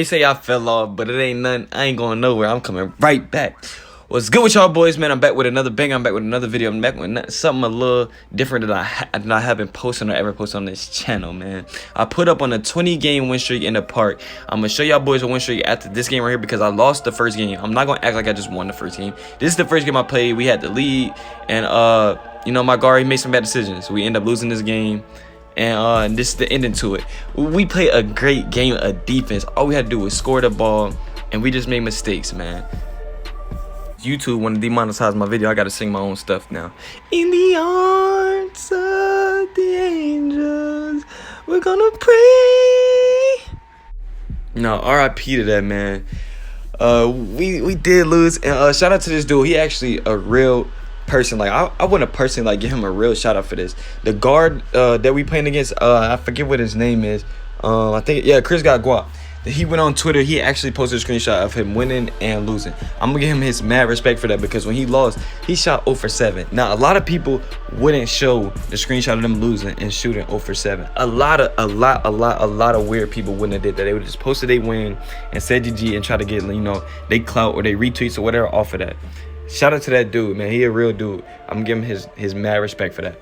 They say I fell off, but it ain't nothing. I ain't going nowhere. I'm coming right back. What's good with y'all boys, man? I'm back with another bang. I'm back with another video. I'm back with something a little different that I haven't posted or ever posted on this channel, man. I put up on a 20-game win streak in the park. I'm gonna show y'all boys a win streak after this game right here because I lost the first game. I'm not gonna act like I just won the first game. This is the first game I played. We had the lead, and you know, my guard, he made some bad decisions. We end up losing this game. And this is the ending to it. We played a great game of defense. All we had to do was score the ball, and we just made mistakes, man. YouTube want to demonetize my video. I got to sing my own stuff now. In the arms of the angels, we're gonna pray. No, RIP to that, man. We did lose, and shout out to this dude. He actually a real person. Like I want to personally like give him a real shout out for this. The guard that we playing against, I forget what his name is. I think, yeah, Chris got guap. He went on Twitter. He actually posted a screenshot of him winning and losing. I'm gonna give him his mad respect for that because when he lost, he shot 0 for 7. Now a lot of people wouldn't show the screenshot of them losing and shooting 0 for 7. A lot of weird people wouldn't have did that. They would just posted they win and said GG and try to get, you know, they clout or they retweets or whatever off of that. Shout out to that dude, man. He a real dude. I'm giving him his mad respect for that.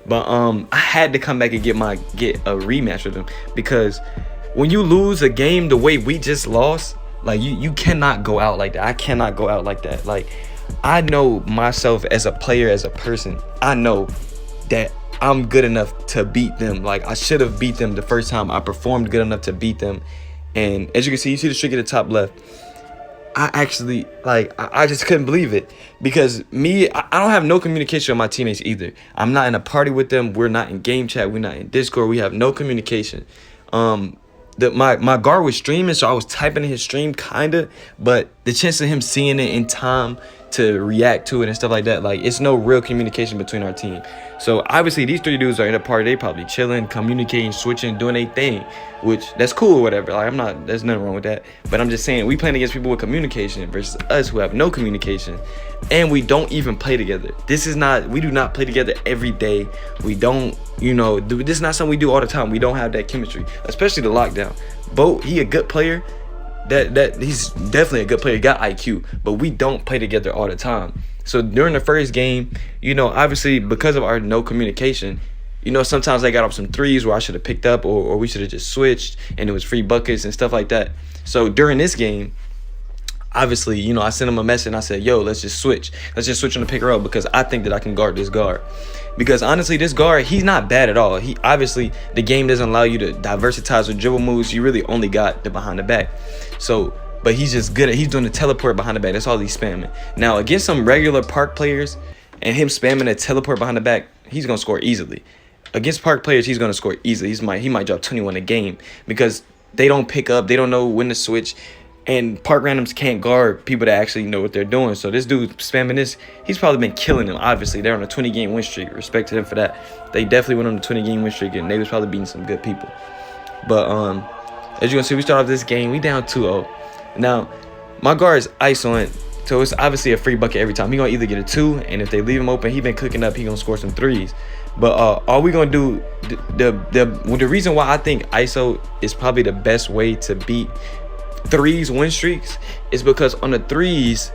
But I had to come back and get a rematch with him because when you lose a game the way we just lost, like you cannot go out like that. I cannot go out like that. Like, I know myself as a player, as a person. I know that I'm good enough to beat them. Like, I should have beat them the first time. I performed good enough to beat them. And as you can see the streak at the top left. I actually, like, I just couldn't believe it because I don't have no communication with my teammates either. I'm not in a party with them. We're not in game chat. We're not in Discord. We have no communication. My guard was streaming, so I was typing in his stream kinda, but the chance of him seeing it in time to react to it and stuff like that, like, it's no real communication between our team. So obviously these three dudes are in a party. They probably chilling, communicating, switching, doing their thing, which that's cool or whatever. Like, there's nothing wrong with that. But I'm just saying, we playing against people with communication versus us who have no communication, and we don't even play together. We do not play together every day. We don't, you know, this is not something we do all the time. We don't have that chemistry, especially the lockdown. Bo, he a good player. He's definitely a good player, got IQ, but we don't play together all the time. So during the first game, you know, obviously because of our no communication, you know, sometimes I got up some threes where I should have picked up, or we should have just switched and it was free buckets and stuff like that. So during this game, obviously, you know, I sent him a message and I said, yo, let's just switch on the pick and roll because I think that I can guard this guard. Because honestly, this guard, he's not bad at all. He obviously, the game doesn't allow you to diversitize with dribble moves. You really only got the behind the back. So, but he's just good at, he's doing the teleport behind the back. That's all he's spamming. Now, against some regular park players and him spamming a teleport behind the back, he's going to score easily. Against park players, he's going to score easily. He might drop 21 a game because they don't pick up. They don't know when to switch. And park randoms can't guard people that actually know what they're doing. So this dude spamming this, he's probably been killing them. Obviously, they're on a 20-game win streak. Respect to them for that. They definitely went on a 20-game win streak, and they was probably beating some good people. But as you can see, we start off this game. We down 2-0. Now, my guard is isoing, so it's obviously a free bucket every time. He gonna either get a 2, and if they leave him open, he been cooking up. He gonna score some 3s. But all we gonna do, the reason why I think ISO is probably the best way to beat 3s win streaks is because on the 3s,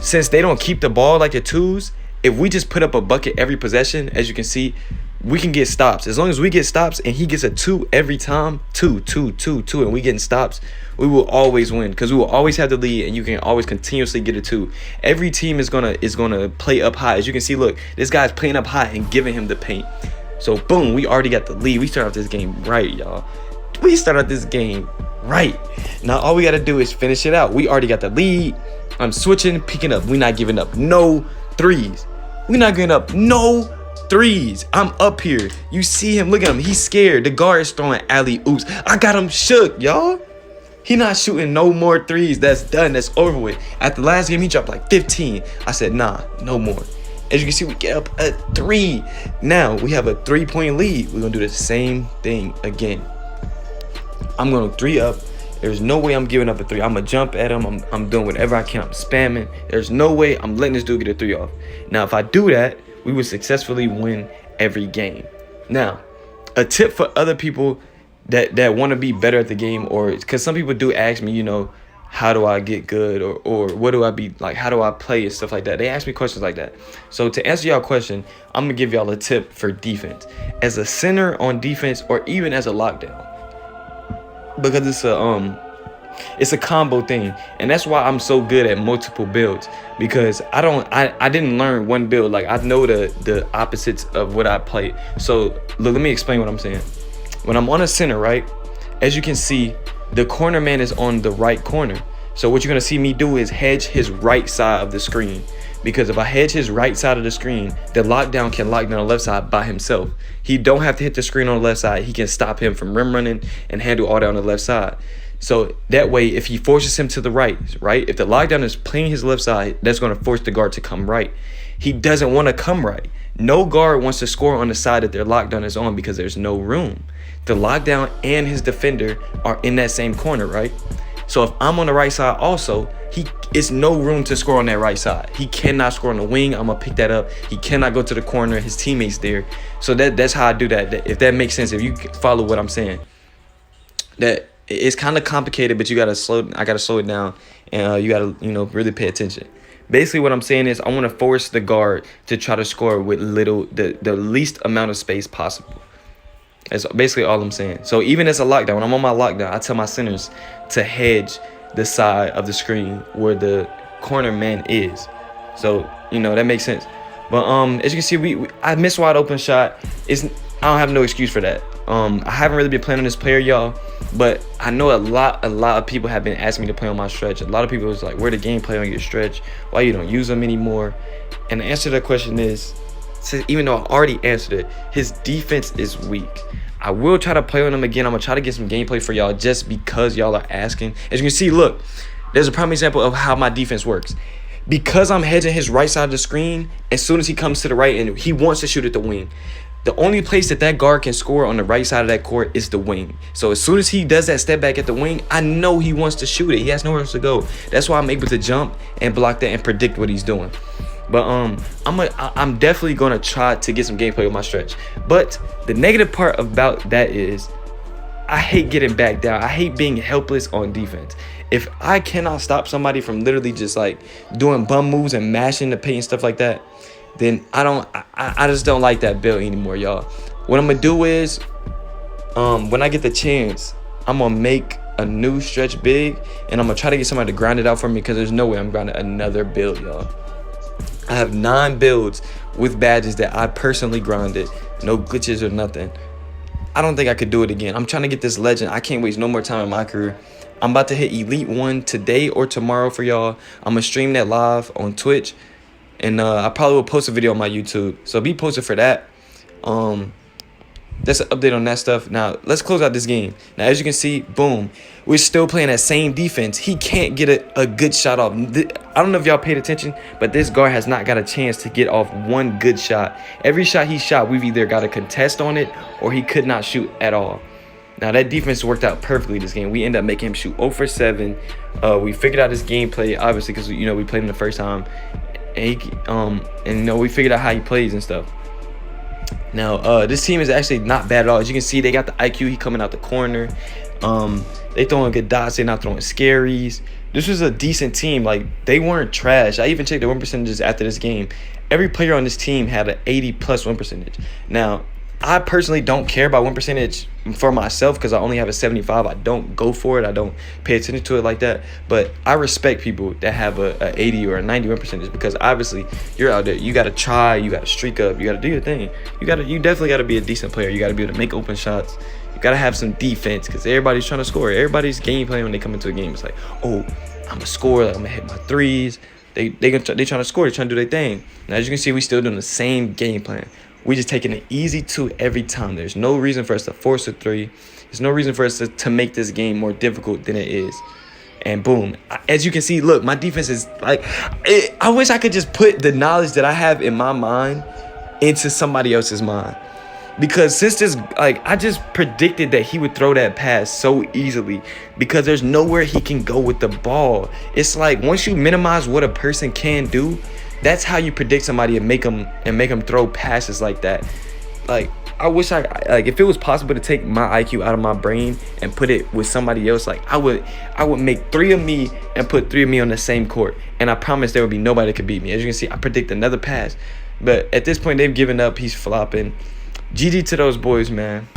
since they don't keep the ball like the 2s, if we just put up a bucket every possession, as you can see, we can get stops. As long as we get stops and he gets a 2 every time, 2, and we getting stops, we will always win because we will always have the lead and you can always continuously get a 2. Every team is gonna play up high. As you can see, look, this guy's playing up high and giving him the paint. So boom, we already got the lead. We start off this game right, y'all. We start out this game right. Now all we got to do is finish it out. We already got the lead. I'm switching, picking up. We're not giving up no 3s. We're not giving up no 3s. I'm up here. You see him. Look at him. He's scared. The guard is throwing alley-oops. I got him shook, y'all. He not shooting no more 3s. That's done. That's over with. At the last game, he dropped like 15. I said, nah, no more. As you can see, we get up a 3. Now we have a 3-point lead. We're going to do the same thing again. I'm going to 3 up. There's no way I'm giving up a 3. I'm going to jump at him. I'm doing whatever I can. I'm spamming. There's no way I'm letting this dude get a 3 off. Now, if I do that, we will successfully win every game. Now, a tip for other people that want to be better at the game, or because some people do ask me, you know, how do I get good, or what do I be like, how do I play and stuff like that. They ask me questions like that. So to answer y'all question, I'm gonna give y'all a tip for defense as a center on defense, or even as a lockdown, because it's a combo thing, and that's why I'm so good at multiple builds, because I didn't learn one build. Like, I know the opposites of what I play. So look, let me explain what I'm saying. When I'm on a center, right, as you can see, the corner man is on the right corner. So what you're gonna see me do is hedge his right side of the screen, because if I hedge his right side of the screen, the lockdown can lock down the left side by himself. He don't have to hit the screen on the left side. He can stop him from rim running and handle all that on the left side. So that way, if he forces him to the right, if the lockdown is playing his left side, that's going to force the guard to come right. He doesn't want to come right. No guard wants to score on the side that their lockdown is on, because there's no room. The lockdown and his defender are in that same corner, right? So if I'm on the right side also, it's no room to score on that right side. He cannot score on the wing. I'm gonna pick that up. He cannot go to the corner. His teammates there. So that's how I do that. If that makes sense, if you follow what I'm saying, that it's kind of complicated, but I gotta slow it down, and you gotta, you know, really pay attention. Basically what I'm saying is I want to force the guard to try to score with the least amount of space possible. That's basically all I'm saying. So even as a lockdown, when I'm on my lockdown, I tell my centers to hedge the side of the screen where the corner man is. So, you know, that makes sense. But as you can see, I missed wide open shot. I don't have no excuse for that. I haven't really been playing on this player, y'all, but I know a lot of people have been asking me to play on my stretch. A lot of people was like, where the gameplay on your stretch? Why you don't use them anymore? And the answer to that question is, even though I already answered it, his defense is weak. I will try to play on him again. I'm gonna try to get some gameplay for y'all just because y'all are asking. As you can see, look, there's a prime example of how my defense works. Because I'm hedging his right side of the screen, as soon as he comes to the right and he wants to shoot at the wing, the only place that guard can score on the right side of that court is the wing. So as soon as he does that step back at the wing, I know he wants to shoot it. He has nowhere else to go. That's why I'm able to jump and block that and predict what he's doing. But I'm definitely gonna try to get some gameplay with my stretch. But the negative part about that is I hate getting back down. I hate being helpless on defense. If I cannot stop somebody from literally just like doing bum moves and mashing the paint and stuff like that, then I just don't like that build anymore, y'all. What I'm gonna do is when I get the chance, I'm gonna make a new stretch big, and I'm gonna try to get somebody to grind it out for me, because there's no way I'm grinding another build, y'all. I have 9 builds with badges that I personally grinded, no glitches or nothing. I don't think I could do it again. I'm trying to get this legend. I can't waste no more time in my career. I'm about to hit Elite 1 today or tomorrow for y'all. I'm gonna stream that live on Twitch, and I probably will post a video on my YouTube, so be posted for that. That's an update on that stuff. Now let's close out this game. Now as you can see, boom, we're still playing that same defense. He can't get a good shot off. I don't know if y'all paid attention, but this guard has not got a chance to get off one good shot. Every shot he shot, we've either got a contest on it or he could not shoot at all. Now that defense worked out perfectly this game. We ended up making him shoot 0 for 7. We figured out his gameplay, obviously, because, you know, we played him the first time, and you know, we figured out how he plays and stuff. Now this team is actually not bad at all. As you can see, they got the IQ. He coming out the corner. They throwing good dots. They're not throwing scaries. This was a decent team. Like, they weren't trash. I even checked the win percentages after this game. Every player on this team had an 80+ win percentage. Now I personally don't care about win percentage for myself, because I only have a 75. I don't go for it. I don't pay attention to it like that. But I respect people that have a 80 or a 90 win percentage, because obviously you're out there. You got to try. You got to streak up. You got to do your thing. You definitely got to be a decent player. You got to be able to make open shots. You got to have some defense, because everybody's trying to score. Everybody's game plan when they come into a game, it's like, oh, I'm a scorer. I'm gonna hit my threes. They trying to score. They trying to do their thing. Now as you can see, we still doing the same game plan. We just taking an easy 2 every time. There's no reason for us to force a 3. There's no reason for us to make this game more difficult than it is. And boom, as you can see, look, my defense is like, I wish I could just put the knowledge that I have in my mind into somebody else's mind. Because since this, like, I just predicted that he would throw that pass so easily, because there's nowhere he can go with the ball. It's like, once you minimize what a person can do, that's how you predict somebody and make them throw passes like that. Like, I wish like if it was possible to take my IQ out of my brain and put it with somebody else, like I would make 3 of me and put 3 of me on the same court, and I promise there would be nobody that could beat me. As you can see, I predict another pass, but at this point they've given up. He's flopping. GG to those boys, man.